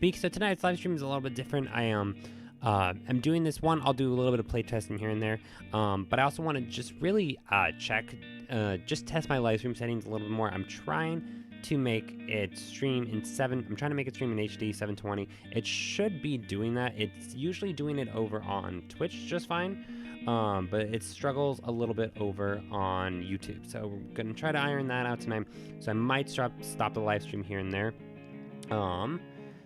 week. So tonight's live stream is a little bit different. I'm doing this one. I'll do a little bit of play testing here and there, but I also want to just really just test my live stream settings a little bit more. I'm trying to make it stream in I'm trying to make it stream in HD 720. It should be doing that. It's usually doing it over on Twitch just fine, but it struggles a little bit over on YouTube. So we're gonna try to iron that out tonight. So I might stop the live stream here and there.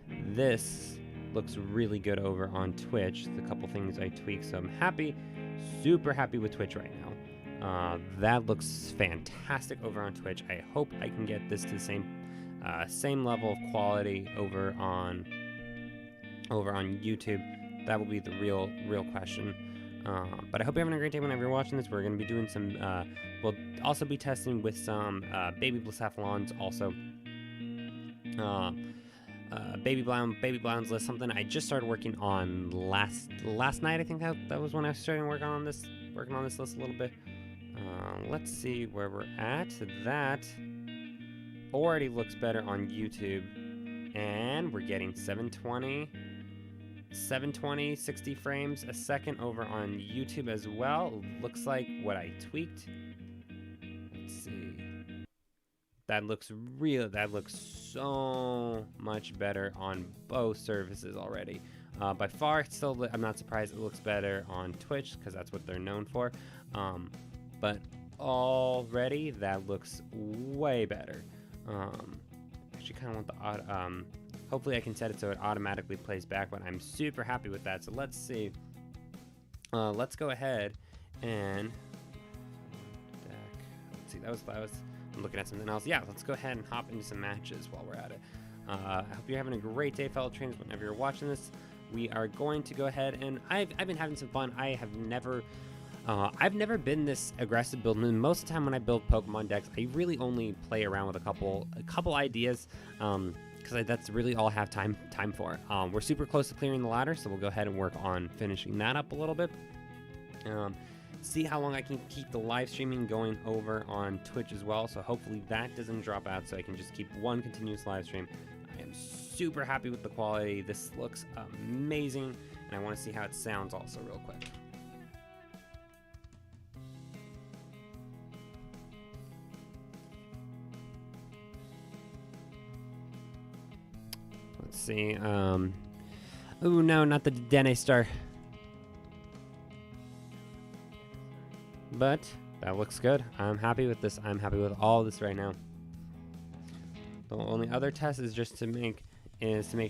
This looks really good over on Twitch. A couple things I tweaked, so I'm happy, super happy with Twitch right now. That looks fantastic over on Twitch. I hope I can get this to the same level of quality over on YouTube. That will be the real question. But I hope you're having a great day whenever you're watching this. We're going to be doing some, we'll also be testing with some Baby Blacephalons also. Baby Blacephalon's list, something I just started working on last night. I think that was when I started working on this list a little bit. Let's see where we're at. That already looks better on YouTube, and we're getting 720 60 frames a second over on YouTube as well. Looks like what I tweaked. Let's see. That looks so much better on both services already. By far, still, I'm not surprised it looks better on Twitch because that's what they're known for. But already, that looks way better. Actually, kind of want the hopefully I can set it so it automatically plays back, but I'm super happy with that. So let's see. Let's go ahead and let's see. That was. I'm looking at something else. Yeah, let's go ahead and hop into some matches while we're at it. I hope you're having a great day, fellow trainers. Whenever you're watching this, we are going to go ahead and I've been having some fun. I've never been this aggressive building. Most of the time when I build Pokemon decks, I really only play around with a couple ideas, because that's really all I have time for. We're super close to clearing the ladder, so we'll go ahead and work on finishing that up a little bit. See how long I can keep the live streaming going over on Twitch as well. So hopefully that doesn't drop out, so I can just keep one continuous live stream. I am super happy with the quality. This looks amazing, and I want to see how it sounds also real quick. Let's see. Oh no, not the Dene Star. But that looks good. I'm happy with this. I'm happy with all this right now. The only other test is just to make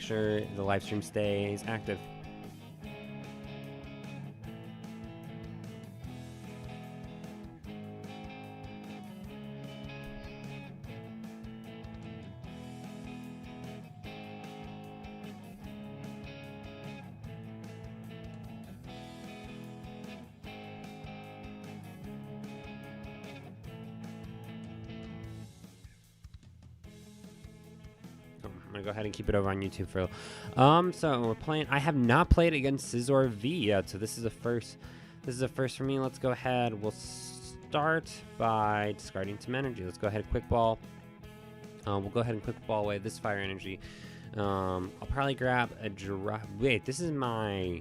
sure the live stream stays active. I'm gonna go ahead and keep it over on YouTube for so we're playing. I have not played against Scizor V yet, so this is a first for me. Let's go ahead. We'll start by discarding some energy. Let's go ahead and quick ball. We'll go ahead and quick ball away this fire energy. I'll probably grab a wait, this is my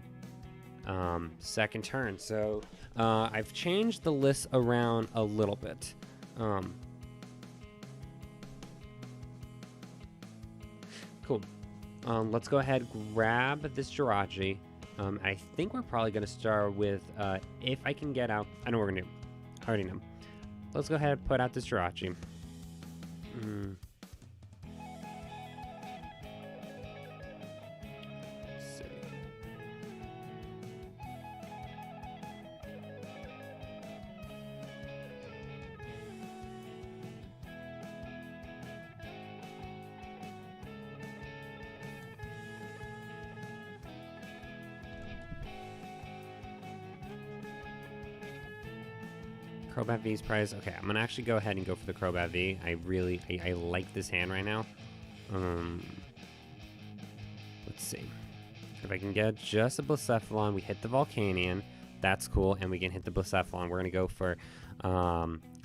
second turn, so I've changed the list around a little bit. Cool. Let's go ahead and grab this Jirachi. I think we're probably going to start with, if I can get out... I know what we're going to do. I already know. Let's go ahead and put out this Jirachi. Let's see. Crobat V's prize. Okay, I'm gonna actually go ahead and go for the Crobat V. I like this hand right now. Let's see if I can get just a Blacephalon. We hit the Volcanion. That's cool, and we can hit the Blacephalon. We're gonna go for.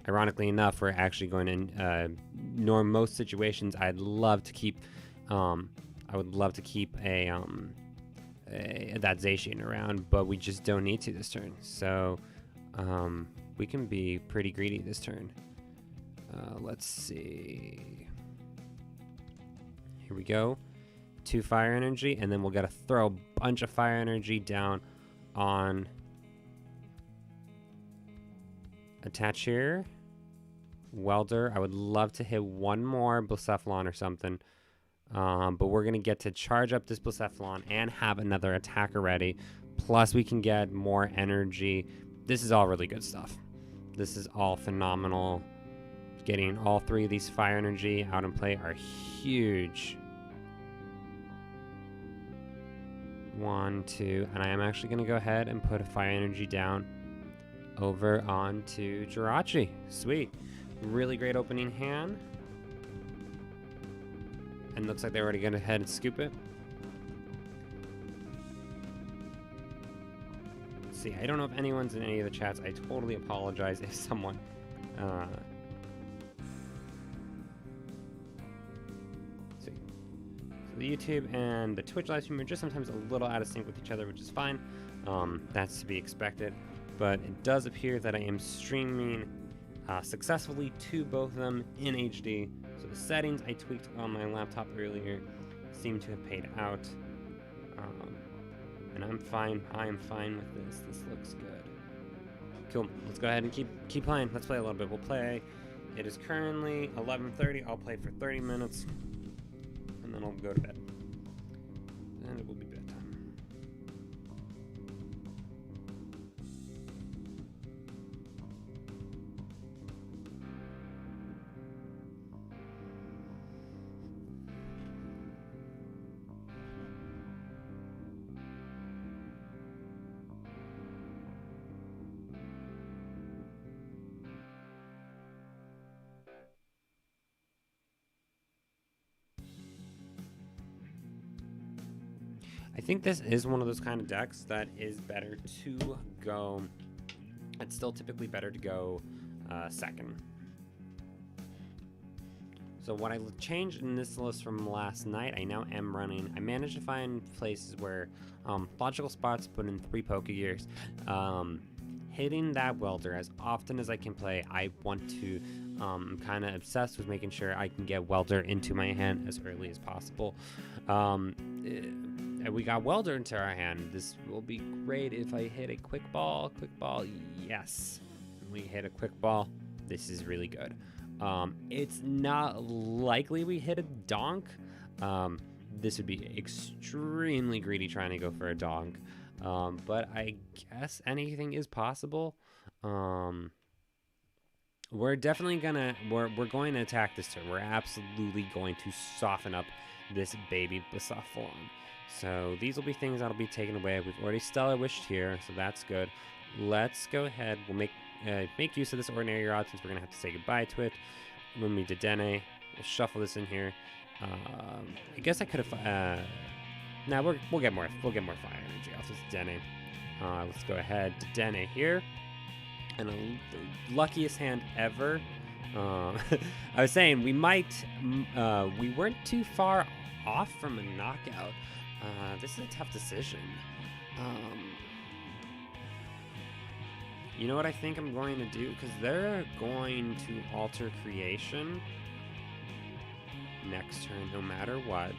Ironically enough, we're actually going to. Nor most situations, I'd love to keep. I would love to keep that Zacian around, but we just don't need to this turn. So we can be pretty greedy this turn. Let's see. Here we go. 2 fire energy, and then we'll gotta throw a bunch of fire energy down on attach here. Welder. I would love to hit one more Blacephalon or something. But we're going to get to charge up this Blacephalon and have another attacker ready. Plus, we can get more energy. This is all really good stuff. This is all phenomenal. Getting all 3 of these fire energy out in play are huge. 1, 2, and I am actually going to go ahead and put a fire energy down over onto Jirachi. Sweet. Really great opening hand. And looks like they're already going to head and scoop it. Let's see, I don't know if anyone's in any of the chats. I totally apologize if someone... So the YouTube and the Twitch live stream are just sometimes a little out of sync with each other, which is fine. That's to be expected. But it does appear that I am streaming successfully to both of them in HD. So the settings I tweaked on my laptop earlier seem to have paid out. And I'm fine. I am fine with this. This looks good. Cool. Let's go ahead and keep playing. Let's play a little bit. We'll play. It is currently 11:30. I'll play for 30 minutes. And then I'll go to bed. And it will be bedtime. I think this is one of those kind of decks that is better to go. It's still typically better to go second. So what I changed in this list from last night, I now am running. I managed to find places where logical spots put in 3 Pokegears. Hitting that welder as often as I can play. I want to. I'm kind of obsessed with making sure I can get welder into my hand as early as possible. We got welder into our hand. This will be great if I hit a quick ball. Quick ball, yes. We hit a quick ball. This is really good. It's not likely we hit a donk. This would be extremely greedy trying to go for a donk. But I guess anything is possible. We're definitely gonna we're going to attack this turn. We're absolutely going to soften up this Baby Blacephalon. So these will be things that'll be taken away. We've already Stellar Wished here, so that's good. Let's go ahead. We'll make use of this Ordinary Rod since we're gonna have to say goodbye to it. When we Dedenne, we'll shuffle this in here. I guess I could have. Now we'll get more fire energy off this Dedenne. Let's go ahead to Dedenne here, and the luckiest hand ever. I was saying we might. We weren't too far off from a knockout. This is a tough decision. You know what I think I'm going to do? Because they're going to alter creation next turn, no matter what.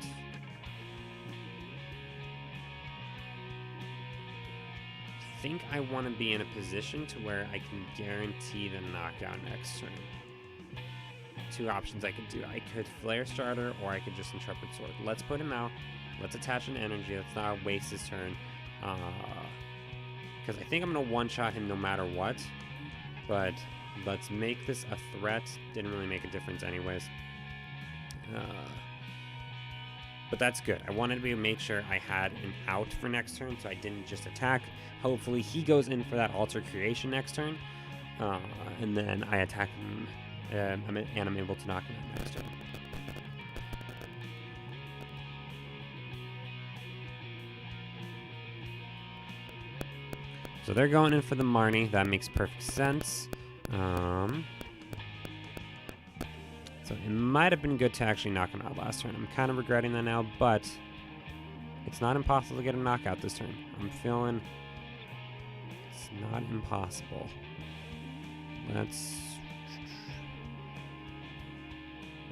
I think I want to be in a position to where I can guarantee the knockout next turn. 2 options I could do. I could Flare Starter, or I could just Intrepid Sword. Let's put him out. Let's attach an energy. Let's not waste his turn. Because I think I'm going to one-shot him no matter what. But let's make this a threat. Didn't really make a difference anyways. But that's good. I wanted to make sure I had an out for next turn, so I didn't just attack. Hopefully he goes in for that Alter Creation next turn. And then I attack him, and I'm able to knock him out next turn. So they're going in for the Marnie. That makes perfect sense. Let's So it might have been good to actually knock him out last turn. I'm kind of regretting that now, but it's not impossible to get a knockout this turn. I'm feeling it's not impossible. Let's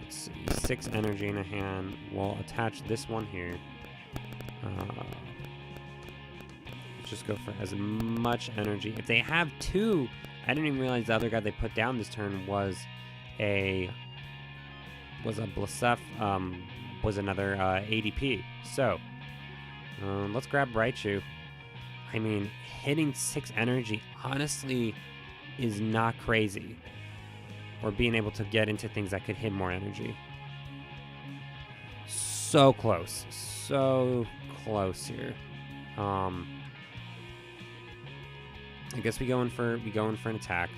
see. 6 energy in a hand. We'll attach this one here. Let's just go for as much energy. If they have 2, I didn't even realize the other guy they put down this turn was a Blacephalon, was another ADP. So let's grab Raichu. I mean, hitting 6 energy honestly is not crazy. Or being able to get into things that could hit more energy. So close. So close here. I guess we go in for an attack.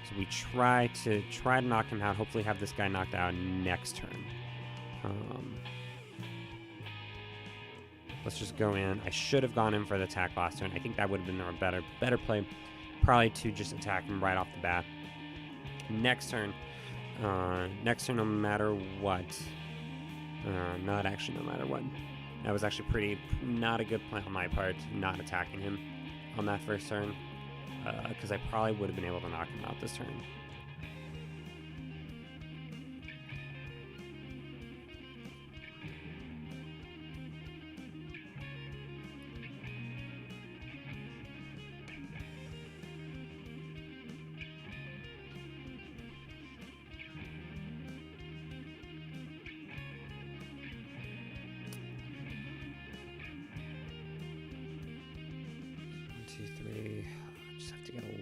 So we try to knock him out. Hopefully have this guy knocked out next turn. Let's just go in. I should have gone in for the attack last turn. I think that would have been a better play. Probably to just attack him right off the bat. Next turn, no matter what. Not actually no matter what. That was actually not a good plan on my part, not attacking him on that first turn. Because I probably would have been able to knock him out this turn.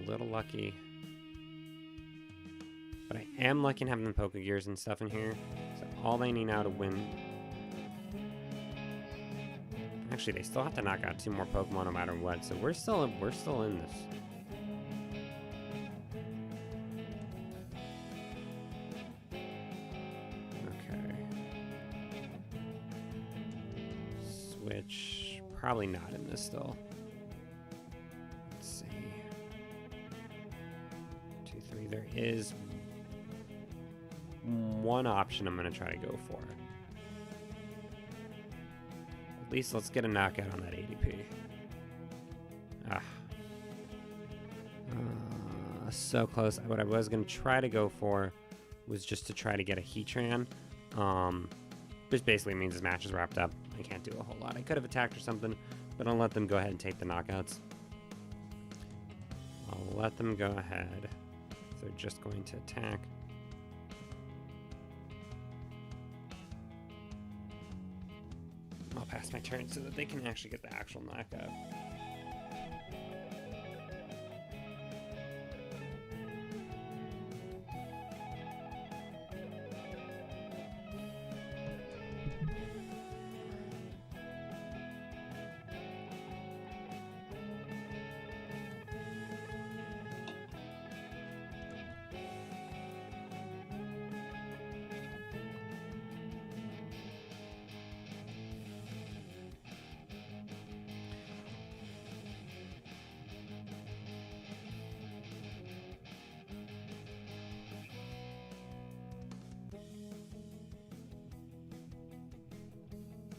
Little lucky, but I am lucky in having the Pokegears and stuff in here. So all they need now to win. Actually, they still have to knock out 2 more Pokemon no matter what. So we're still in this. Okay. Switch. Probably not in this still. There is one option I'm going to try to go for. At least let's get a knockout on that ADP. So close. What I was going to try to go for was just to try to get a Heatran. Which basically means his match is wrapped up. I can't do a whole lot. I could have attacked or something, but I'll let them go ahead and take the knockouts. I'll let them go ahead. They're just going to attack. I'll pass my turn so that they can actually get the actual knockout.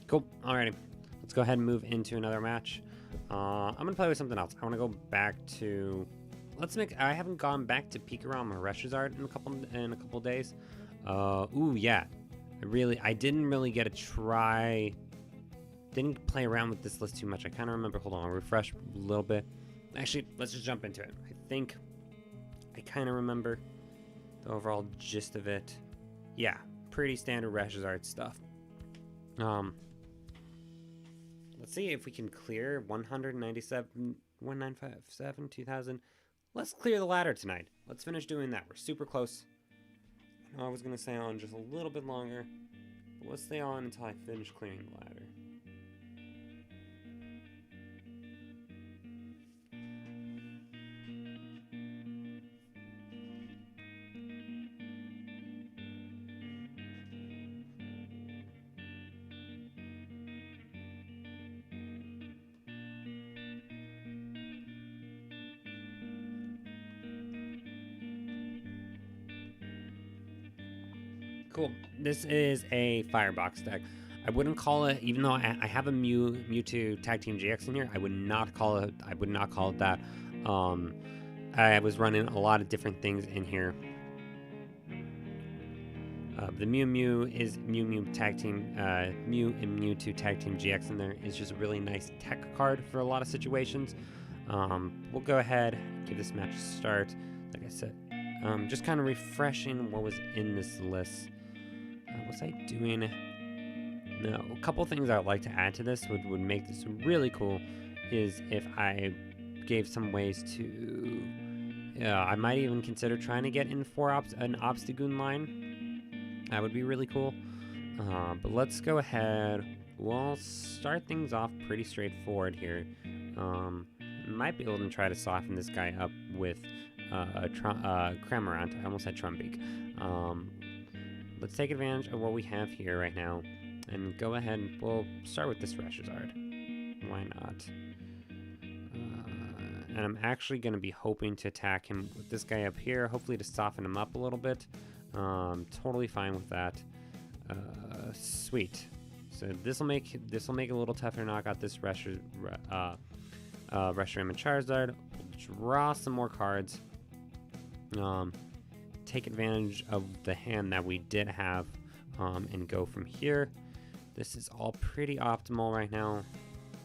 Cool. Alrighty. Let's go ahead and move into another match. I'm going to play with something else. I want to go back to... I haven't gone back to peek around my Reshizard in a couple days. Ooh, yeah. I didn't really get a try... Didn't play around with this list too much. I kind of remember... Hold on. I'll refresh a little bit. Actually, let's just jump into it. I think I kind of remember the overall gist of it. Yeah. Pretty standard Reshizard stuff. Let's see if we can clear 197, 1957, 2000. Let's clear the ladder tonight. Let's finish doing that. We're super close. I know I was going to stay on just a little bit longer, but let's stay on until I finish clearing the ladder. Cool. This is a Firebox deck. I wouldn't call it, even though I have a Mewtwo Tag Team GX in here, I would not call it that. I was running a lot of different things in here. The Mew is Mew Tag Team, Mew and Mewtwo Tag Team GX in there is just a really nice tech card for a lot of situations. We'll go ahead, give this match a start. Like I said, just kind of refreshing what was in this list. Was I doing? No, a couple things I would like to add to this would make this really cool is if I gave some ways to, I might even consider trying to get in an Obstagoon line. That would be really cool. But let's go ahead. We'll start things off pretty straightforward here. Might be able to try to soften this guy up with Cramorant. I almost said Trumbeak. Let's take advantage of what we have here right now and go ahead and we'll start with this Reshizard. Why not? And I'm actually going to be hoping to attack him with this guy up here, hopefully to soften him up a little bit. Totally fine with that. Sweet. So this will make it a little tougher to knock out this Reshiram and Charizard. We'll draw some more cards. Take advantage of the hand that we did have, and go from here. This is all pretty optimal right now,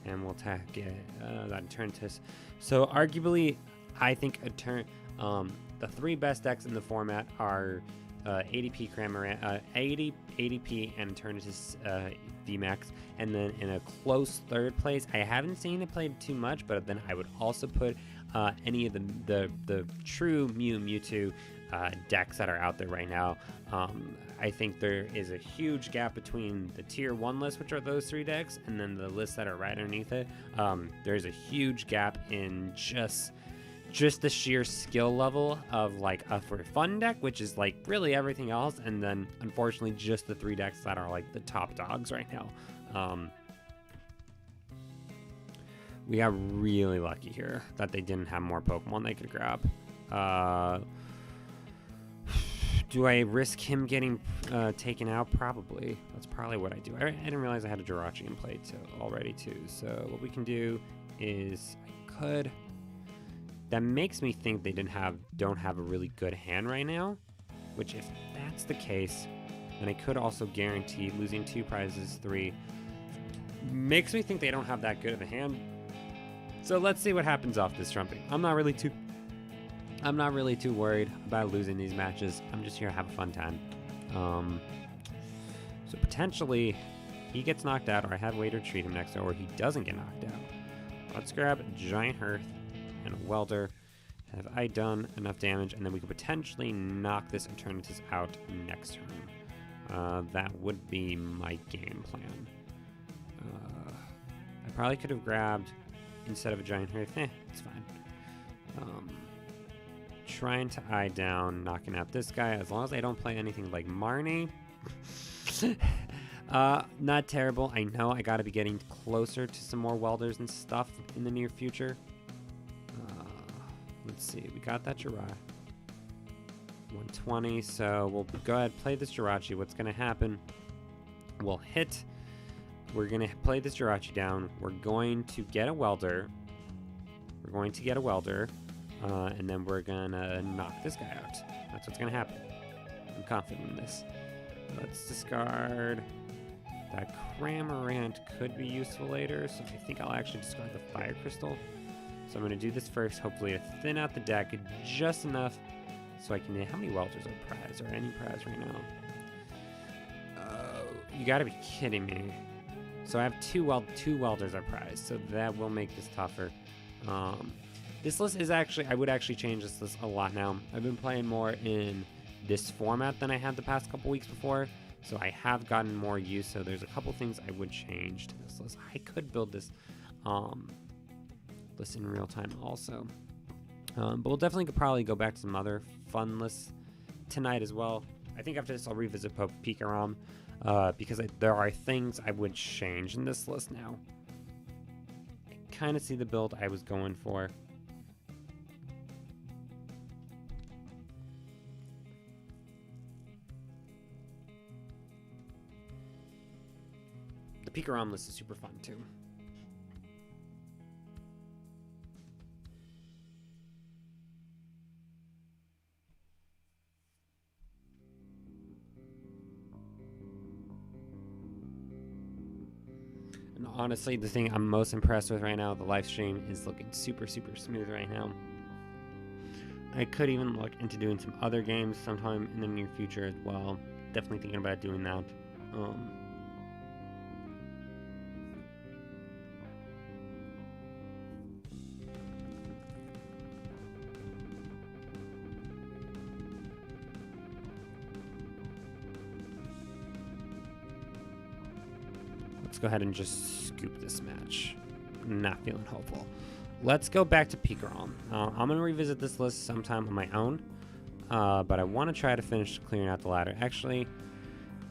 and we'll attack it. That Eternatus. So arguably, I think the three best decks in the format are ADP Cramorant, ADP and Eternatus VMAX, and then in a close third place, I haven't seen it played too much, but then I would also put any of the true Mewtwo decks that are out there right now. I think there is a huge gap between the tier 1 list, which are those three decks, and then the lists that are right underneath it. There's a huge gap in just the sheer skill level of like a for fun deck, which is like really everything else, and then unfortunately just the three decks that are like the top dogs right now. We got really lucky here that they didn't have more Pokemon they could grab. Do I risk him getting taken out? Probably. That's probably what I do. I didn't realize I had a Jirachi in play already too. So what we can do is that makes me think they don't have a really good hand right now. Which if that's the case, then I could also guarantee losing 2 prizes 3. Makes me think they don't have that good of a hand. So let's see what happens off this Trumping. I'm not really too worried about losing these matches. I'm just here to have a fun time. So potentially he gets knocked out, or I have a way to treat him next, or he doesn't get knocked out. Let's grab a Giant Hearth and a Welder. Have I done enough damage? And then we could potentially knock this Eternatus out next turn. That would be my game plan. I probably could have grabbed, instead of a Giant Hearth, it's fine. Trying to eye down, knocking out this guy, as long as I don't play anything like Marnie. Not terrible. I know I gotta be getting closer to some more Welders and stuff in the near future. Let's see, we got that Jirachi. 120, so we'll go ahead, play this Jirachi. What's gonna happen? We'll hit. We're gonna play this Jirachi down. We're going to get a Welder. And then we're gonna knock this guy out. That's what's gonna happen. I'm confident in this. Let's discard. That Cramorant could be useful later, so I think I'll actually discard the Fire Crystal. So I'm gonna do this first, hopefully to thin out the deck just enough so I can. How many Welders are prize, or any prize right now? You gotta be kidding me. So I have two Welders are prize, so that will make this tougher. This list is actually, I would actually change this list a lot now. I've been playing more in this format than I had the past couple weeks before, so I have gotten more use, so there's a couple things I would change to this list. I could build this list in real time also. But we'll definitely could probably go back to some other fun lists tonight as well. I think after this I'll revisit Pikarom, because there are things I would change in this list now. I kind of see the build I was going for. Pikarom list is super fun too. And honestly, the thing I'm most impressed with right now, the live stream is looking super, super smooth right now. I could even look into doing some other games sometime in the near future as well. Definitely thinking about doing that. Let's go ahead and just scoop this match. Not feeling hopeful. Let's go back to Pikarom. I'm going to revisit this list sometime on my own, but I want to try to finish clearing out the ladder. Actually,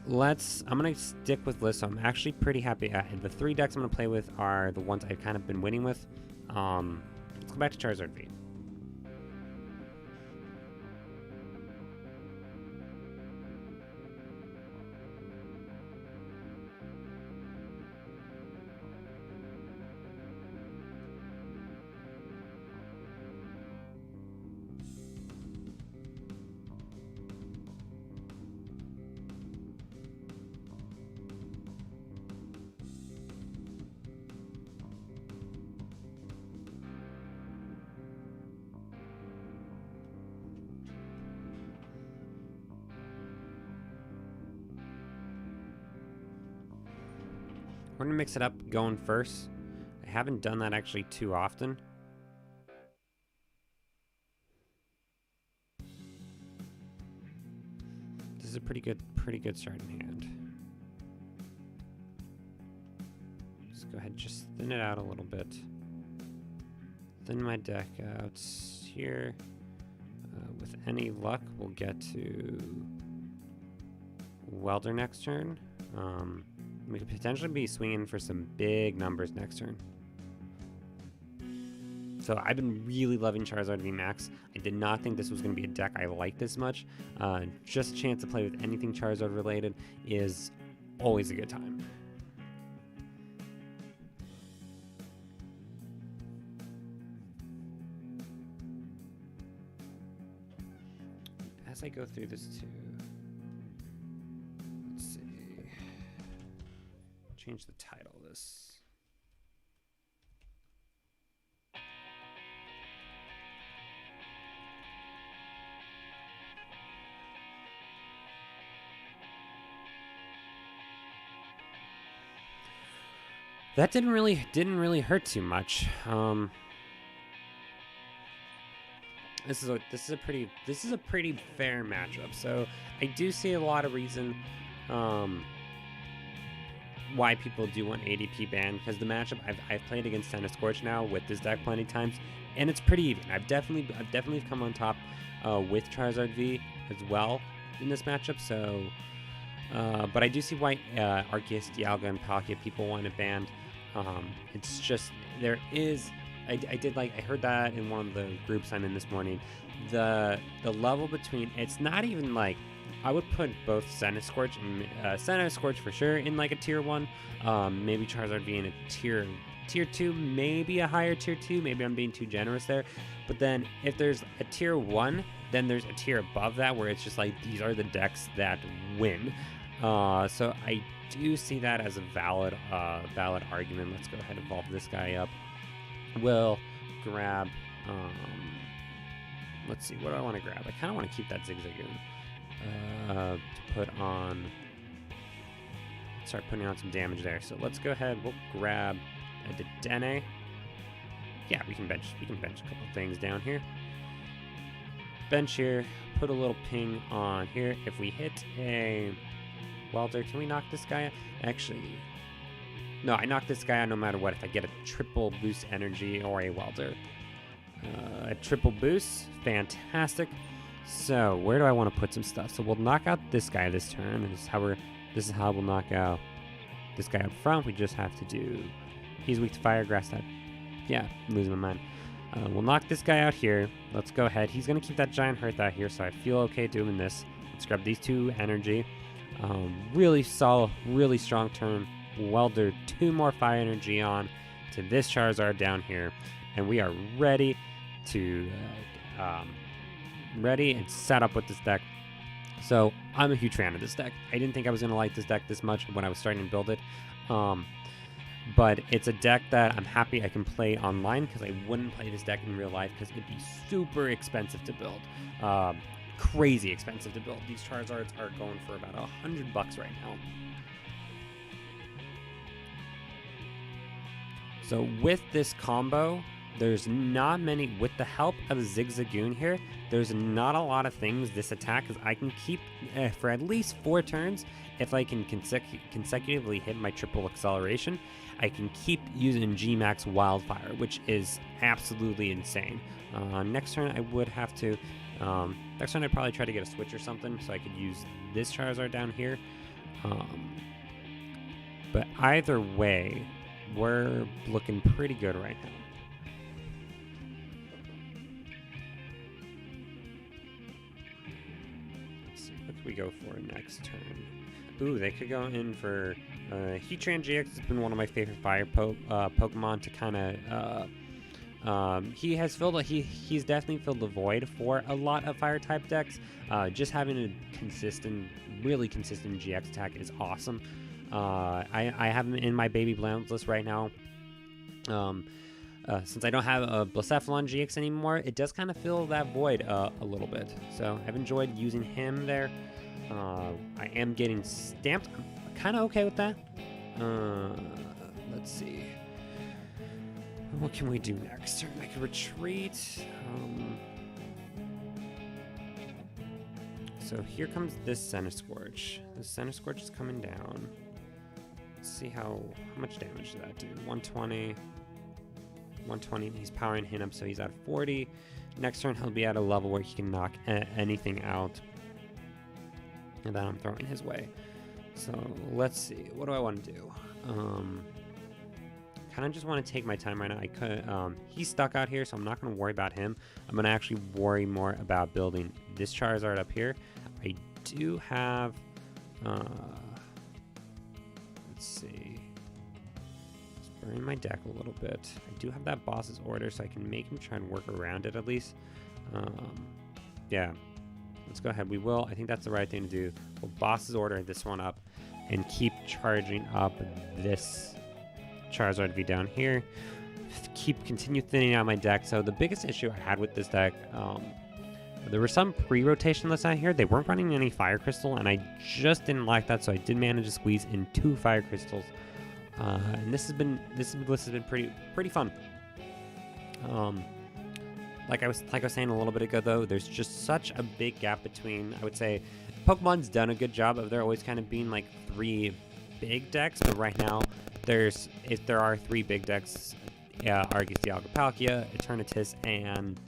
I'm going to stick with lists. So I'm actually pretty happy. The 3 decks I'm going to play with are the ones I've kind of been winning with. Let's go back to Charizard V. We're going to mix it up going first. I haven't done that actually too often. This is a pretty good starting hand. Just go ahead, just thin it out a little bit. Thin my deck out here. With any luck, we'll get to Welder next turn. We could potentially be swinging for some big numbers next turn. So I've been really loving Charizard VMAX. I did not think this was going to be a deck I liked this much. Just a chance to play with anything Charizard related is always a good time. As I go through this too, let's see. Change the title of this. That didn't really hurt too much. This is a pretty fair matchup. So I do see a lot of reason why people do want ADP ban, because the matchup I've played against Senna Scorch now with this deck plenty of times, and it's pretty even. I've definitely come on top with Charizard V as well in this matchup. So, but I do see why Arceus, Dialga, and Palkia people want it banned. It's just there is. I heard that in one of the groups I'm in this morning. The level between, it's not even like, I would put both Senna Scorch and Senna Scorch for sure in like a tier 1, maybe Charizard V in a tier 2, maybe a higher tier 2, maybe I'm being too generous there. But then if there's a tier 1, then there's a tier above that where it's just like these are the decks that win. So I do see that as a valid argument. Let's go ahead and evolve this guy up. We'll grab, let's see, what do I want to grab? I kind of want to keep that Zigzagoon to put on, start putting on some damage there. So let's go ahead, we'll grab a Dedenne. Yeah, we can bench a couple things down here. Bench here, put a little ping on here. If we hit a Welder, can we knock this guy out? Actually, no, I knock this guy out no matter what if I get a triple boost energy or a Welder. A triple boost, fantastic. So where do I want to put some stuff? So we'll knock out this guy this turn, and this is how we'll knock out this guy up front. We just have to do, he's weak to fire, grass type. Yeah, I'm losing my mind. We'll knock this guy out here. Let's go ahead. He's going to keep that giant Hearth out here, so I feel okay doing this. Let's grab these 2 energy. Really solid, really strong turn welder 2 more fire energy on to this Charizard down here, and we are ready to ready and set up with this deck. So I'm a huge fan of this deck. I didn't think I was going to like this deck this much when I was starting to build it. But it's a deck that I'm happy I can play online, because I wouldn't play this deck in real life because it'd be super expensive to build. Crazy expensive to build. These Charizards are going for about $100 right now. So with this combo, there's not many, with the help of Zigzagoon here, there's not a lot of things this attack, because I can keep for at least 4 turns. If I can consecutively hit my triple acceleration, I can keep using G-Max Wildfire, which is absolutely insane. Next turn I would have to, next turn I'd probably try to get a switch or something so I could use this Charizard down here. But either way, we're looking pretty good right now. Let's see, what can we go for next turn? Ooh, they could go in for Heatran GX has been one of my favorite fire Pokemon to kind of. He has filled he's definitely filled the void for a lot of fire type decks. Just having a consistent, really consistent GX attack is awesome. I have him in my Baby Blacephalon list right now. Since I don't have a Blacephalon GX anymore, it does kind of fill that void a little bit. So I've enjoyed using him there. I am getting stamped. I'm kind of okay with that. Let's see. What can we do next turn? I can retreat. So here comes this Centiskorch. The Centiskorch is coming down. Let's see how much damage did that do? 120. 120. He's powering him up, so he's at 40. Next turn, he'll be at a level where he can knock anything out. And then I'm throwing his way. So let's see. What do I want to do? Kind of just want to take my time right now. I could. He's stuck out here, so I'm not going to worry about him. I'm going to actually worry more about building this Charizard up here. I do have. Let's see. Just burn my deck a little bit. I do have that boss's order, so I can make him try and work around it at least. Yeah. Let's go ahead. We will. I think that's the right thing to do. We'll boss's order this one up and keep charging up this Charizard V down here. Continue thinning out my deck. So the biggest issue I had with this deck, there were some pre-rotation lists out here. They weren't running any Fire Crystal, and I just didn't like that. So I did manage to squeeze in 2 Fire Crystals, and this list has been pretty fun. Like I was saying a little bit ago, though, there's just such a big gap between. I would say Pokemon's done a good job of there always kind of being like 3 big decks, but right now if there are 3 big decks, Arceus, Dialga, Palkia, Eternatus, and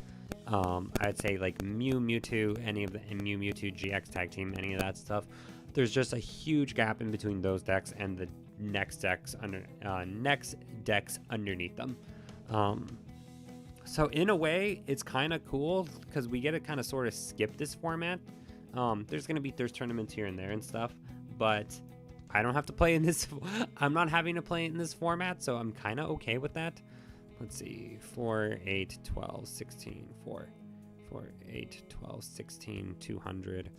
I'd say like Mewtwo, any of the Mewtwo GX tag team, any of that stuff. There's just a huge gap in between those decks and the next decks underneath them. So in a way, it's kind of cool because we get to kind of sort of skip this format. There's tournaments here and there and stuff, but I don't have to play in this. I'm not having to play in this format, so I'm kind of okay with that. Let's see, 4, 8, 12, 16, 4, 8, 12, 16, 200.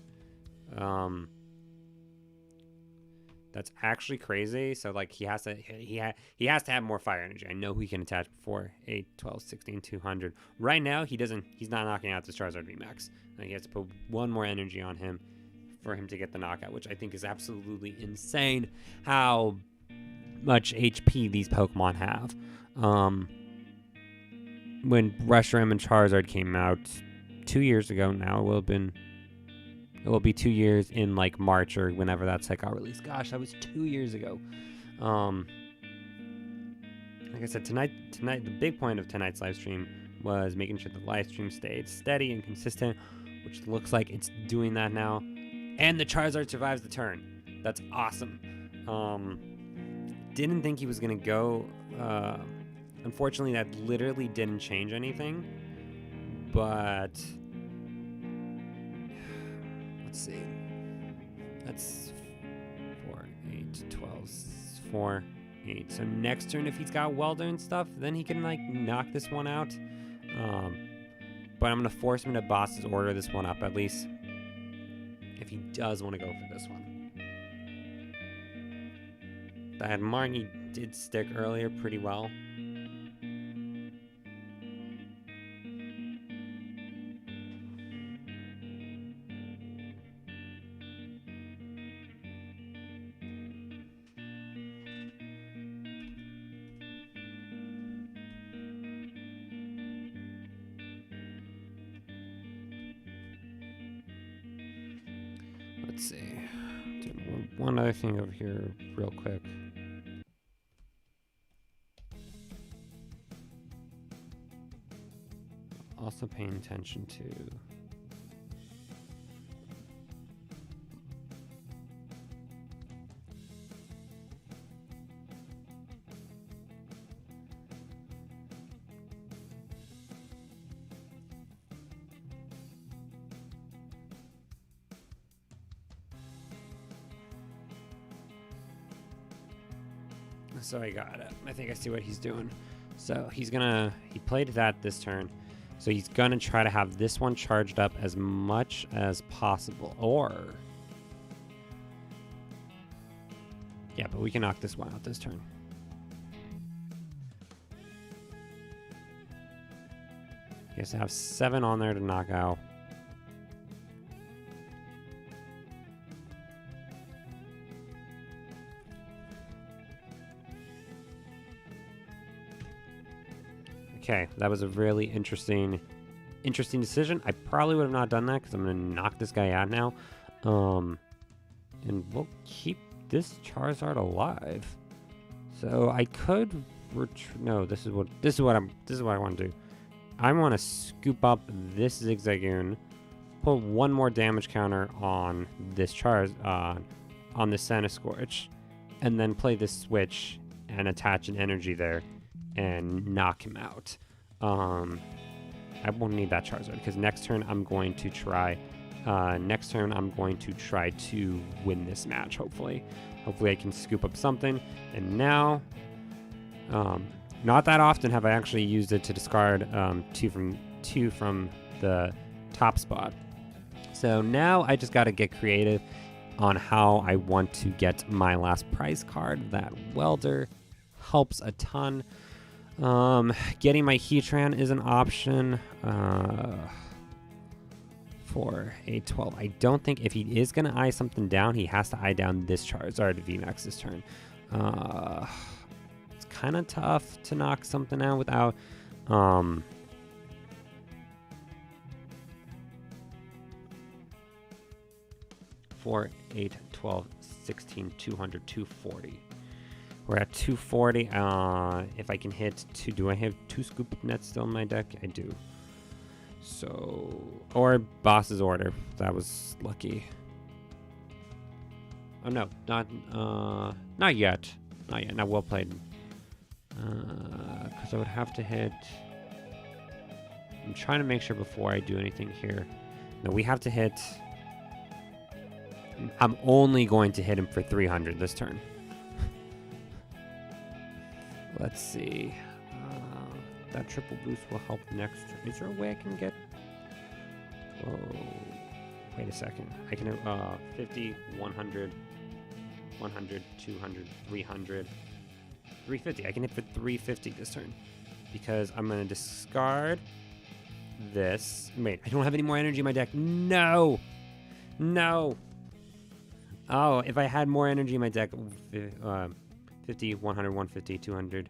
That's actually crazy. So like he has to have more fire energy. I know he can attach 4, 8, 12, 16, 200. Right now he's not knocking out this Charizard VMAX. He has to put 1 more energy on him for him to get the knockout, which I think is absolutely insane how much HP these Pokemon have. When Reshiram and Charizard came out 2 years ago now, it will be 2 years in like March or whenever that set got released. Gosh, that was 2 years ago. Like I said, tonight, the big point of tonight's live stream was making sure the live stream stayed steady and consistent, which looks like it's doing that now. And the Charizard survives the turn. That's awesome. Didn't think he was gonna go. Unfortunately, that literally didn't change anything. But let's see. That's 4, 8, 12, 4, 8. So next turn, if he's got welder and stuff, then he can like knock this one out. But I'm gonna force him to boss's order this one up, at least if he does want to go for this one. That Marnie did stick earlier pretty well. Let's see. One other thing over here real quick. Also paying attention to so I got it. I think I see what he's doing. So he played that this turn. So he's gonna try to have this one charged up as much as possible. Or yeah, but we can knock this one out this turn. He has to have 7 on there to knock out. Okay, that was a really interesting decision. I probably would have not done that because I'm going to knock this guy out now. And we'll keep this Charizard alive. So I could no, this is what I want to do. I want to scoop up this Zigzagoon, put one more damage counter on this on the Centiskorch, and then play this switch and attach an energy there and knock him out. I won't need that Charizard because next turn I'm going to try to win this match. Hopefully I can scoop up something. And now, not that often have I actually used it to discard two from the top spot. So now I just got to get creative on how I want to get my last prize card. That welder helps a ton. Getting my Heatran is an option for a 12. I don't think if he is going to eye something down, he has to eye down this Charizard VMAX this turn. It's kind of tough to knock something out without 4, 8, 12, 16, 200, 240. We're at 240. If I can hit 2, do I have 2 scoop up nets still in my deck? I do. So, or boss's order. That was lucky. Oh no, not yet. Not yet. Not well played. Because I would have to hit. I'm trying to make sure before I do anything here. No, we have to hit. I'm only going to hit him for 300 this turn. Let's see. That triple boost will help next turn. Is there a way I can get... Oh, wait a second. I can 50, 100, 100, 200, 300, 350. I can hit for 350 this turn. Because I'm going to discard this. Wait, I don't have any more energy in my deck. No! No! Oh, if I had more energy in my deck... 50, 100, 150, 200,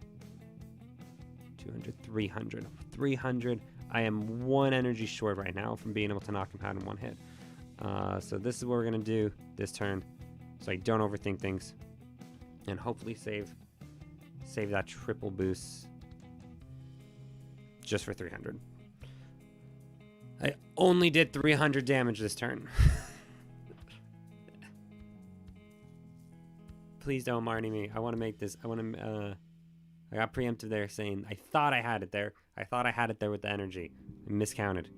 200, 300. 300. I am 1 energy short right now from being able to knock him out in 1 hit. So this is what we're going to do this turn so I don't overthink things. And hopefully save that triple boost just for 300. I only did 300 damage this turn. Please don't Marnie me. I want to make this. I got preemptive there saying I thought I had it there. I thought I had it there with the energy. I miscounted.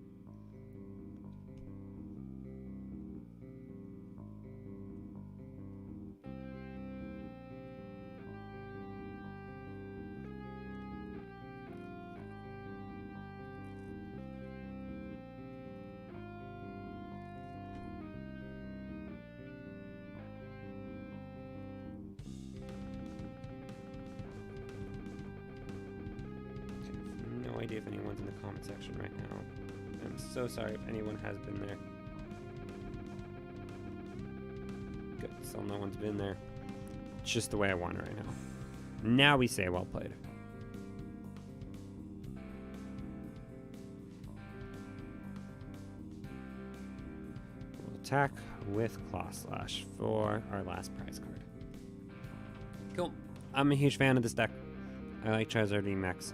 no idea if anyone's in the comment section right now. I'm so sorry if anyone has been there. Good, still no one's been there. It's just the way I want it right now. Now we say well played. We'll attack with Claw Slash for our last prize card. Cool. I'm a huge fan of this deck. I like Charizard VMAX.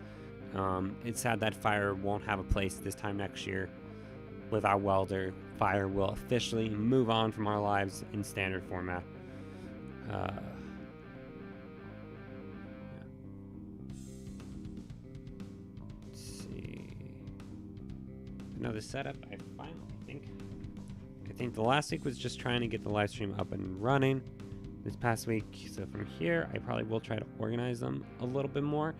It's sad that Fire won't have a place this time next year. Without Welder, Fire will officially move on from our lives in standard format. Yeah. Let's see. Another setup. I think the last week was just trying to get the live stream up and running. This past week, so from here, I probably will try to organize them a little bit more.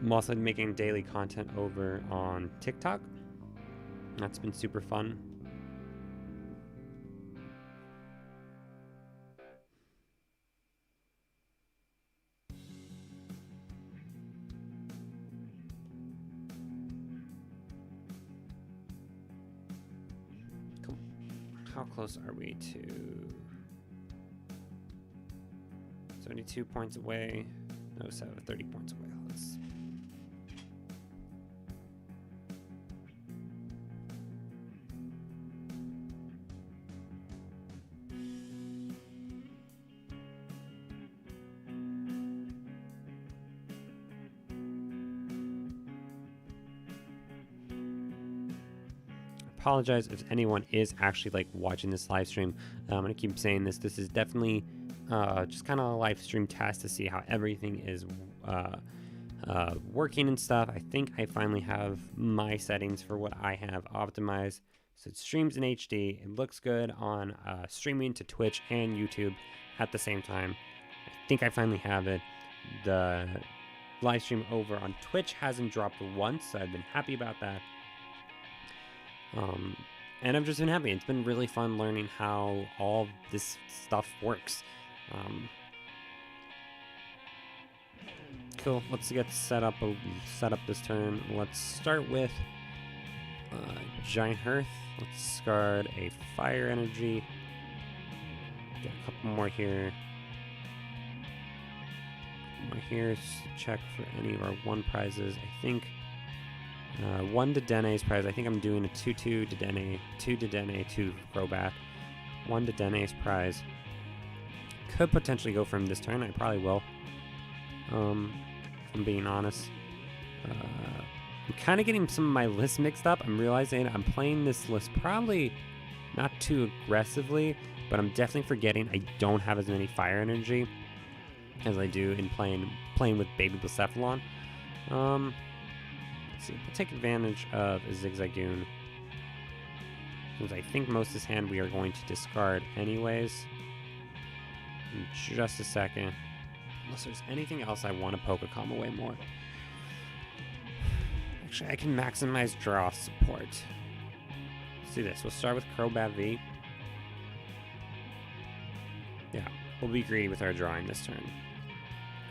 I'm also making daily content over on TikTok. That's been super fun. Cool. How close are we to 72 points away? No, 30 points away. Let's apologize if anyone is actually like watching this live stream. I'm gonna keep saying this. This is definitely just kind of a live stream test to see how everything is working and stuff. I think I finally have my settings for what I have optimized. So it streams in HD. It looks good on streaming to Twitch and YouTube at the same time. I think I finally have it. The live stream over on Twitch hasn't dropped once, so I've been happy about that. And I've just been happy. It's been really fun learning how all this stuff works. Cool. Let's get set up this turn. Let's start with Giant Hearth. Let's discard a Fire Energy. Get a couple more here. Check for any of our 1 prizes. I think 1 Dedene's prize. I think I'm doing a 2-2 Dedenne, 2 Dedenne, 2 Crobat. 1 Dedene's prize. Could potentially go for him this turn. I probably will. If I'm being honest. I'm kind of getting some of my lists mixed up. I'm realizing I'm playing this list probably not too aggressively, but I'm definitely forgetting I don't have as many Fire Energy as I do in playing with Baby Blacephalon. Let's see. We'll take advantage of a Zigzagoon, since I think most of this hand we are going to discard anyways. In just a second. Unless there's anything else I want to Pokecom away more. Actually, I can maximize draw support. Let's do this. We'll start with Crobat V. Yeah, we'll be greedy with our drawing this turn.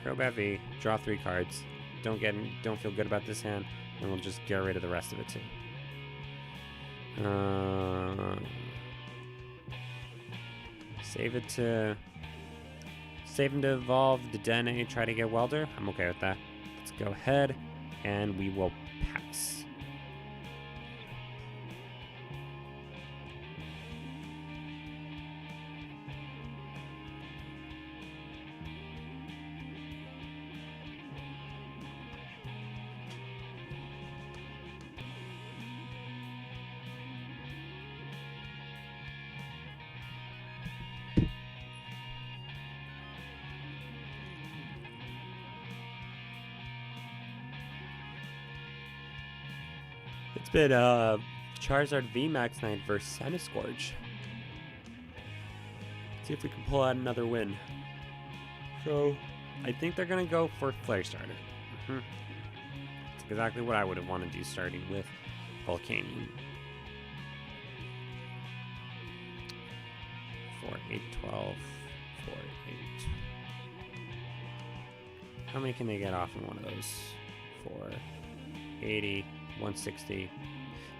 Crobat V, draw 3 cards. Don't feel good about this hand, and we'll just get rid of the rest of it too. Save him to evolve Dedenne, try to get Welder. I'm okay with that. Let's go ahead, and we will pass. It's been Charizard VMAX night versus Centiskorch. See if we can pull out another win. So, I think they're going to go for Flare Starter. That's exactly what I would have wanted to do, starting with Volcanion. 4, 8, 12, 4, 8. How many can they get off in one of those? 4, 80, 160.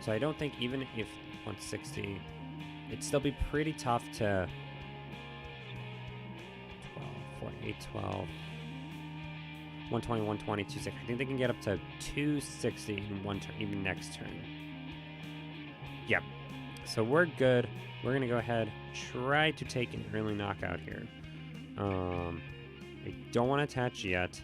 So I don't think even if 160, it'd still be pretty tough to 12, 4, 8, 12, 120, 120, 260. I think they can get up to 260 in one turn, even next turn. Yep. So we're good. We're going to go ahead, try to take an early knockout here. I don't want to attach yet,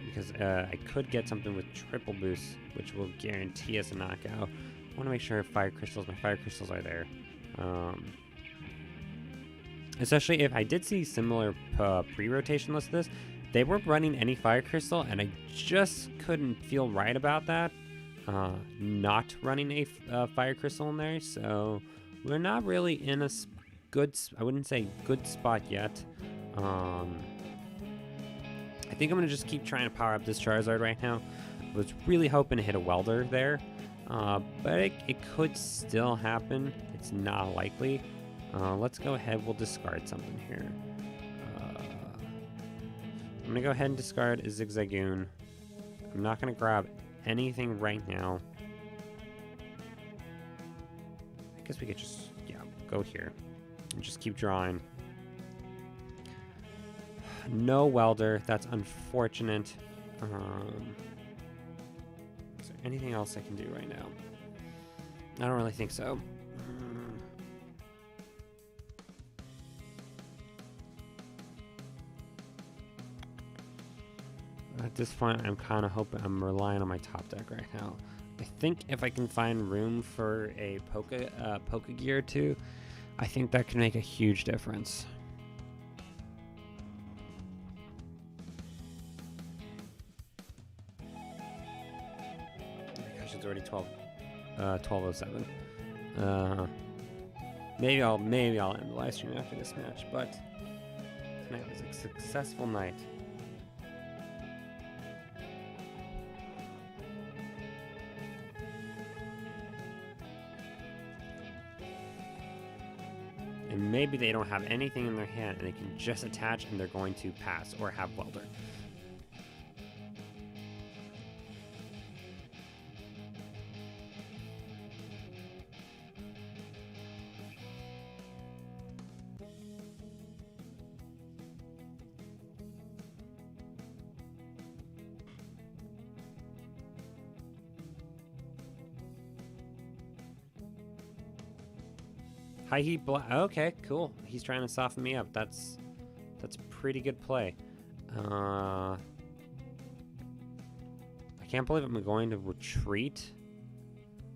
because I could get something with triple boost, which will guarantee us a knockout. I want to make sure my fire crystals are there. Especially if I did see similar pre-rotation lists to this, they were running any fire crystal, and I just couldn't feel right about that. Not running a fire crystal in there, so we're not really in a good, I wouldn't say good spot yet. I think I'm gonna just keep trying to power up this Charizard right now. I was really hoping to hit a welder there, but it could still happen. It's not likely. Let's go ahead, we'll discard something here. I'm gonna go ahead and discard a Zigzagoon. I'm not gonna grab anything right now. I guess we could just, yeah, go here and just keep drawing. No welder, that's unfortunate. Is there anything else I can do right now? I don't really think so. At this point, I'm kind of hoping, I'm relying on my top deck right now. I think if I can find room for a Poke Gear too, I think that can make a huge difference. Oh my gosh, it's already 12:07. Maybe I'll end the live stream after this match, but tonight was a successful night. And maybe they don't have anything in their hand and they can just attach and they're going to pass or have welder. High heat okay, cool. He's trying to soften me up. That's a pretty good play. I can't believe I'm going to retreat,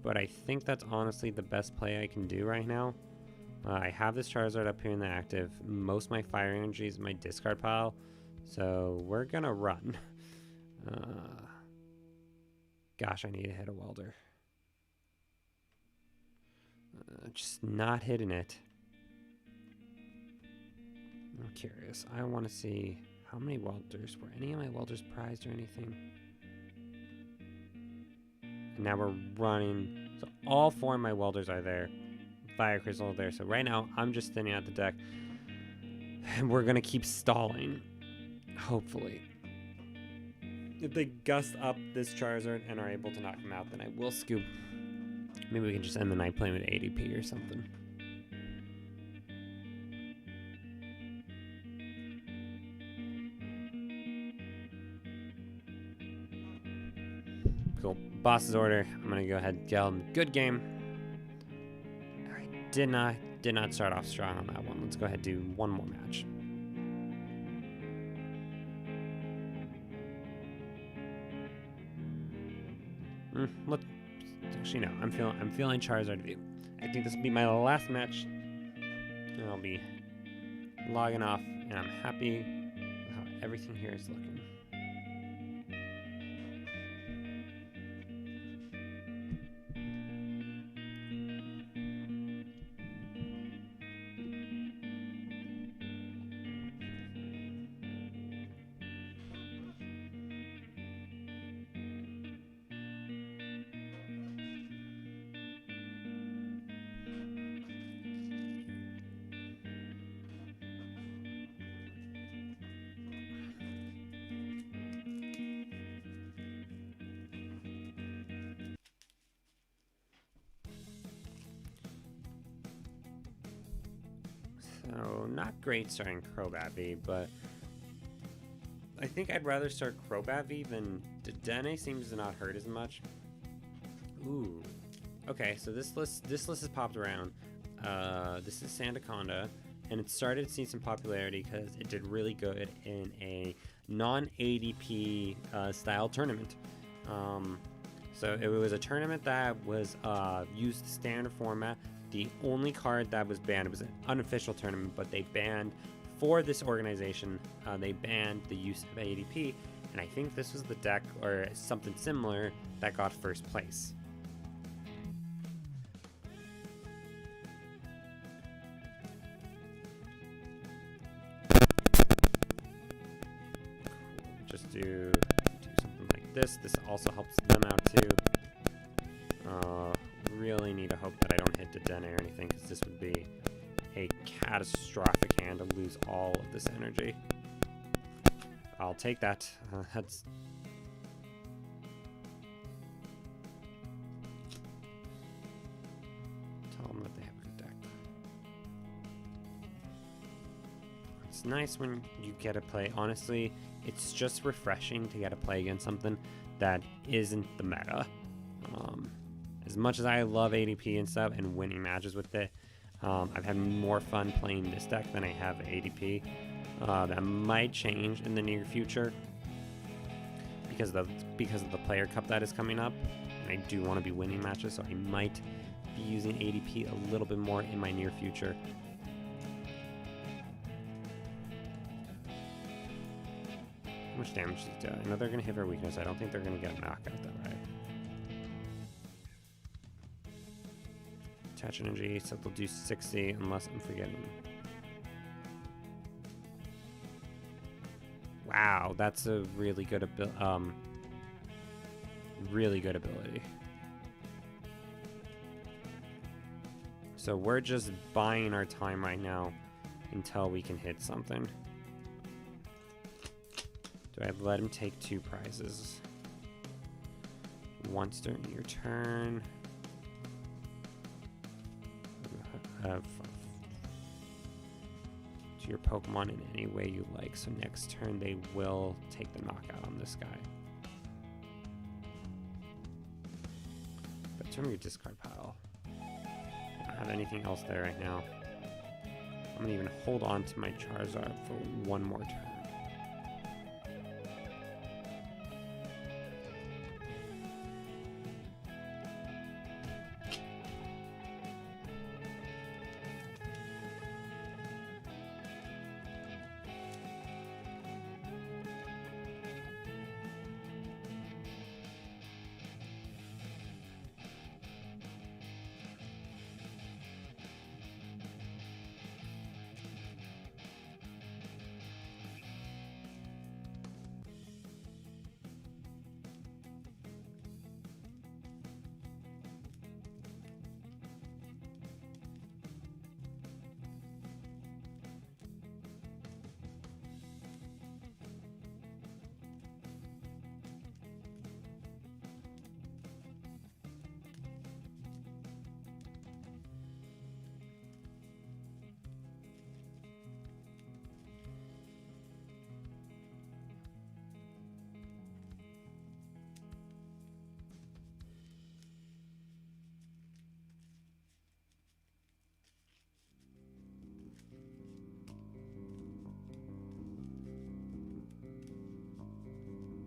but I think that's honestly the best play I can do right now. I have this Charizard up here in the active. Most of my fire energy is in my discard pile, so we're gonna run. Gosh, I need to hit a welder. Just not hitting it. I'm curious. I want to see how many welders. Were any of my welders prized or anything? And now we're running. So all 4 of my welders are there. Fire crystal there. So right now I'm just thinning out the deck. And we're going to keep stalling. Hopefully. If they gust up this Charizard and are able to knock him out, then I will scoop. Maybe we can just end the night playing with ADP or something. Cool. Boss's order. I'm gonna go ahead and tell him good game. Alright, did not start off strong on that one. Let's go ahead and do one more match. Actually, no. I'm feeling Charizard V. I think this will be my last match, and I'll be logging off. And I'm happy with how everything here is looking. So, not great starting Crobat V, but I think I'd rather start Crobat V than Dedenne. Seems to not hurt as much. Ooh. Okay, so this list has popped around. This is Sandaconda, and it started to see some popularity because it did really good in a non-ADP style tournament. So it was a tournament that was used standard format. The only card that was banned, it was an unofficial tournament, but they banned, for this organization, they banned the use of ADP, and I think this was the deck, or something similar, that got first place. Just do something like this. This also helps them out too. Really need to hope that I don't hit Dedenne or anything, because this would be a catastrophic hand to lose all of this energy. I'll take that. That's... Tell them that they have a good deck. It's nice when you get to play. Honestly, it's just refreshing to get to play against something that isn't the meta. As much as I love ADP and stuff and winning matches with it, I've had more fun playing this deck than I have ADP. That might change in the near future because of the player cup that is coming up, and I do want to be winning matches, so I might be using ADP a little bit more in my near future. How much damage does it do? I know they're going to hit our weakness. I don't think they're going to get a knockout though, right? Attach energy, so they'll do 60 unless I'm forgetting. Wow, that's a really good ability. So we're just buying our time right now until we can hit something. Do I let him take 2 prizes? Once during your turn. To your Pokemon in any way you like, so next turn they will take the knockout on this guy. But turn your discard pile. I don't have anything else there right now. I'm gonna even hold on to my Charizard for one more turn.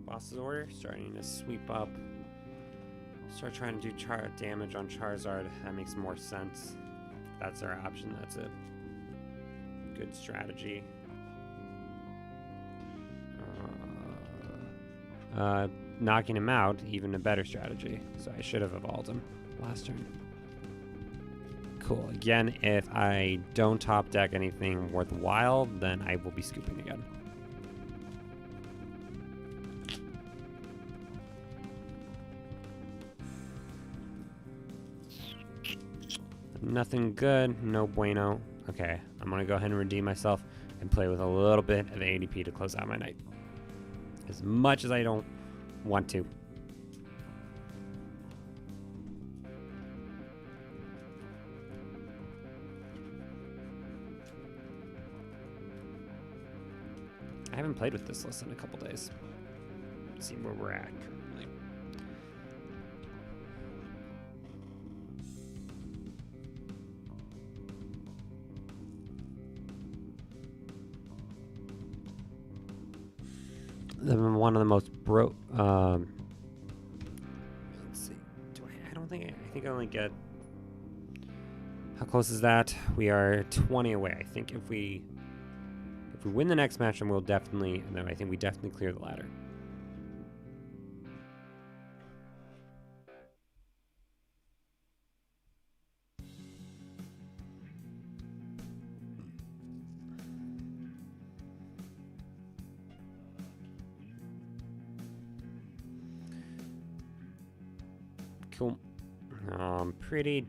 Boss's order, starting to sweep up. Start trying to do damage on Charizard. That makes more sense. If that's our option, that's a good strategy. Knocking him out, even a better strategy. So I should have evolved him last turn. Cool. Again, if I don't top deck anything worthwhile, then I will be scooping again. Nothing good, no bueno. Okay, I'm gonna go ahead and redeem myself and play with a little bit of ADP to close out my night. As much as I don't want to. I haven't played with this list in a couple days. Let's see where we're at currently. One of the most let's see. I don't think I think I only get. How close is that? We are 20 away. I think if we win the next match, then we'll definitely. No, I think we definitely clear the ladder. Cool. Pretty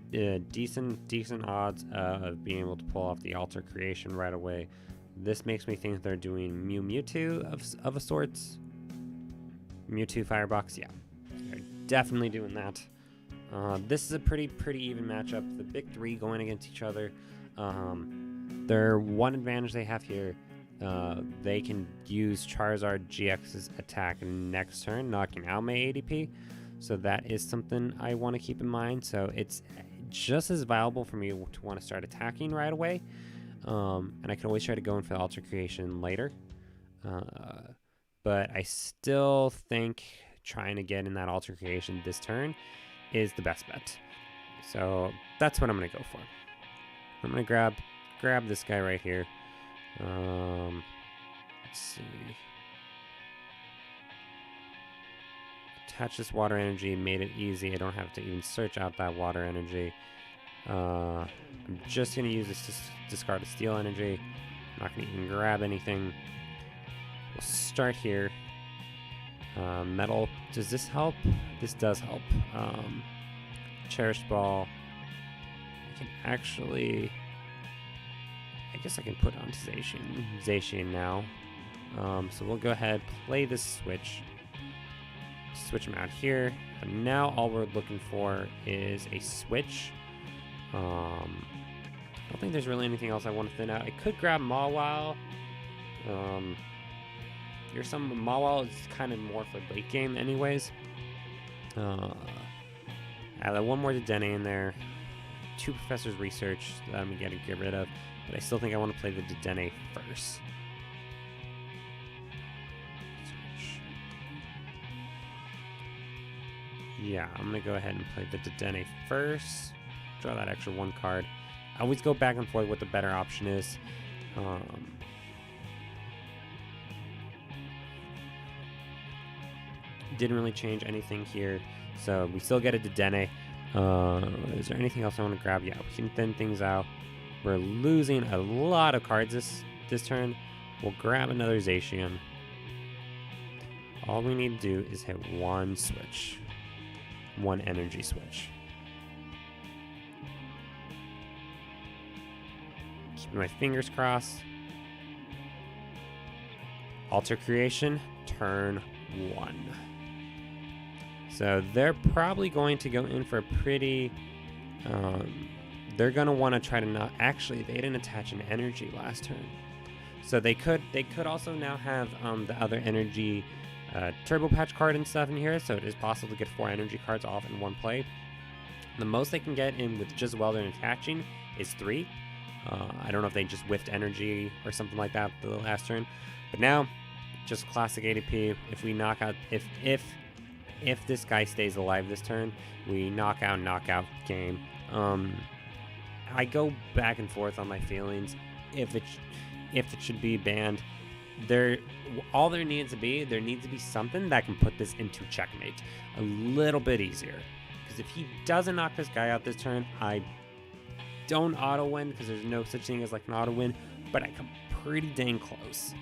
decent odds of being able to pull off the altar creation right away. This makes me think they're doing Mewtwo of a sorts. Mewtwo Firebox, yeah. They're definitely doing that. This is a pretty even matchup. The big three going against each other. Their one advantage they have here, they can use Charizard GX's attack next turn, knocking out my ADP. So that is something I want to keep in mind. So it's just as viable for me to want to start attacking right away. And I can always try to go in for the altar creation later. But I still think trying to get in that altar creation this turn is the best bet. So that's what I'm going to go for. I'm going to grab this guy right here. Let's see. Attach this water energy, made it easy. I don't have to even search out that water energy. I'm just going to use this to discard a steel energy. I'm not going to even grab anything. We'll start here. Metal, does this help? This does help. Cherished Ball. I can actually... I guess I can put on Zacian now. So we'll go ahead, play this switch. Switch them out here. And now all we're looking for is a switch. I don't think there's really anything else I want to thin out. I could grab Mawile. Here's some Mawile is kind of more for late game anyways. Add one more Dedenne in there. 2 Professor's Research that I'm going to get rid of. But I still think I want to play the Dedenne first. Yeah, I'm going to go ahead and play the Dedenne first. Draw that extra 1 card. I always go back and forth what the better option is. Didn't really change anything here. So we still get a Dedenne. Is there anything else I want to grab? Yeah, we can thin things out. We're losing a lot of cards this turn. We'll grab another Zacian. All we need to do is hit 1 switch. 1 energy switch. Keeping my fingers crossed. Altar creation, turn 1. So they're probably going to go in for a pretty... they're going to want to try to not... Actually, they didn't attach an energy last turn. So they could also now have the other energy Turbo Patch card and stuff in here. So it is possible to get 4 energy cards off in one play. The most they can get in with just while they're attaching is 3. I don't know if they just whiffed energy or something like that the last turn. But now, just classic ADP. If we knock out... If this guy stays alive this turn, we knockout game. I go back and forth on my feelings. If it should be banned, all there needs to be something that can put this into checkmate a little bit easier. Because if he doesn't knock this guy out this turn, I don't auto win because there's no such thing as like an auto win, but I come pretty dang close.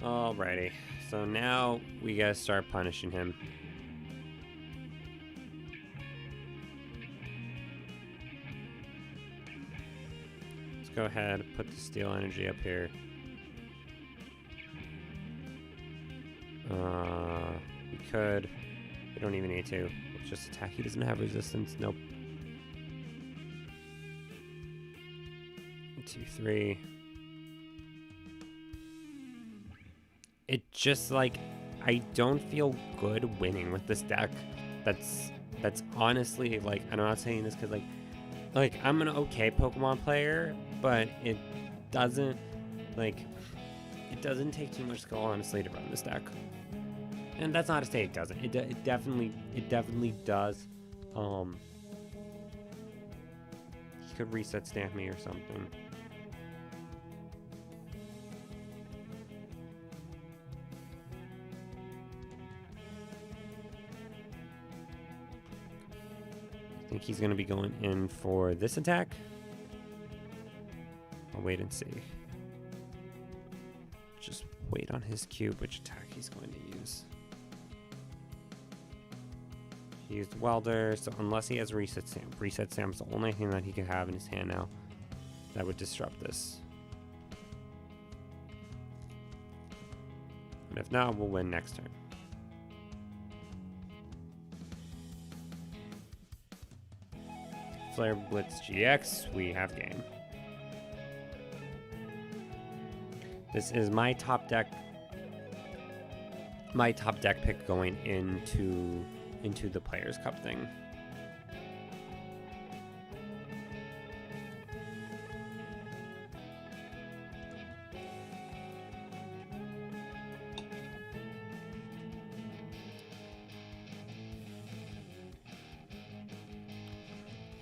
Alrighty, so now we gotta start punishing him. Let's go ahead and put the steel energy up here. We could. We don't even need to. Let's just attack. He doesn't have resistance. Nope. 2, 3. It just like I don't feel good winning with this deck. That's honestly like I'm not saying this because like I'm an okay Pokemon player, but it doesn't take too much skill honestly to run this deck. And that's not to say it doesn't. It definitely does. He could reset stamp me or something. I think he's going to be going in for this attack. I'll wait and see. Just wait on his cue which attack he's going to use. He used Welder, so unless he has Reset Stamp's the only thing that he can have in his hand now that would disrupt this. And if not, we'll win next turn. Flare Blitz GX, we have game. This is my top deck pick going into the Players' Cup thing.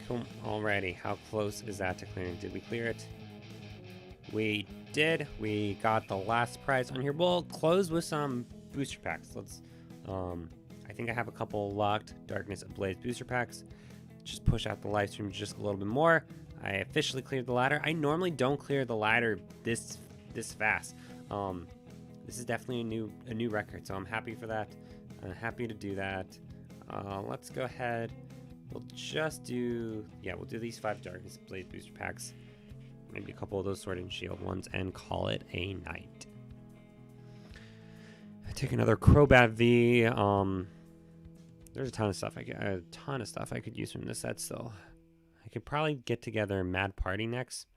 Cool. Alrighty, how close is that to clearing? Did we clear it? We did. We got the last prize on here. We'll close with some booster packs. Let's I think I have a couple locked Darkness Ablaze booster packs. Just push out the live stream just a little bit more. I officially cleared the ladder. I normally don't clear the ladder this fast. This is definitely a new record, so I'm happy for that. I'm happy to do that. Let's go ahead. We'll just do we'll do these 5 Darkness Ablaze booster packs. Maybe a couple of those Sword and Shield ones and call it a night. I take another Crobat V. There's a ton of stuff I could use from this set still. I could probably get together Mad Party next.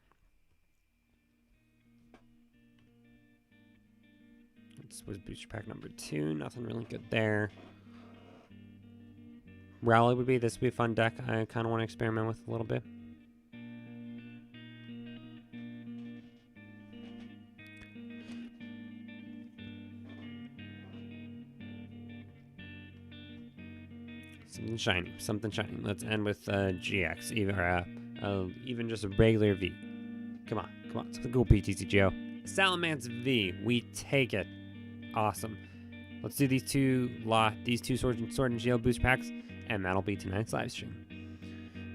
This was booster pack number 2. Nothing really good there. Rally would be a fun deck I kind of want to experiment with a little bit. Something shiny. Let's end with GX, even just a regular V. Come on, something cool, PTCGO. Salamence V, we take it. Awesome. Let's do these two Sword and Shield boost packs, and that'll be tonight's live stream.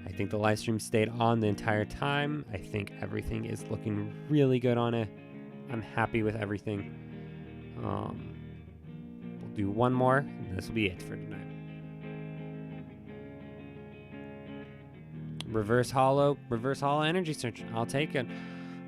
I think the live stream stayed on the entire time. I think everything is looking really good on it. I'm happy with everything. We'll do one more, and this will be it for tonight. Reverse Hollow Energy Search. I'll take it.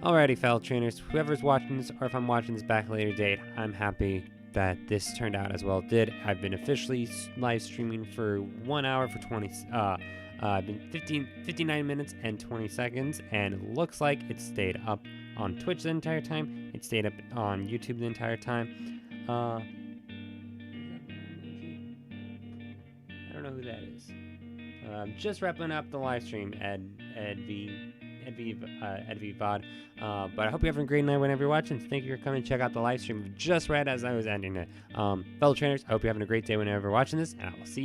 Alrighty, fellow trainers. Whoever's watching this, or if I'm watching this back later date, I'm happy that this turned out as well it did. I've been officially live streaming for 1 hour for 20. I've been 59 minutes and 20 seconds, and it looks like it stayed up on Twitch the entire time. It stayed up on YouTube the entire time. I don't know who that is. Just wrapping up the live stream, Ed V VOD. But I hope you're having a great night whenever you're watching. Thank you for coming to check out the live stream just right as I was ending it. Fellow trainers, I hope you're having a great day whenever you're watching this, and I will see you.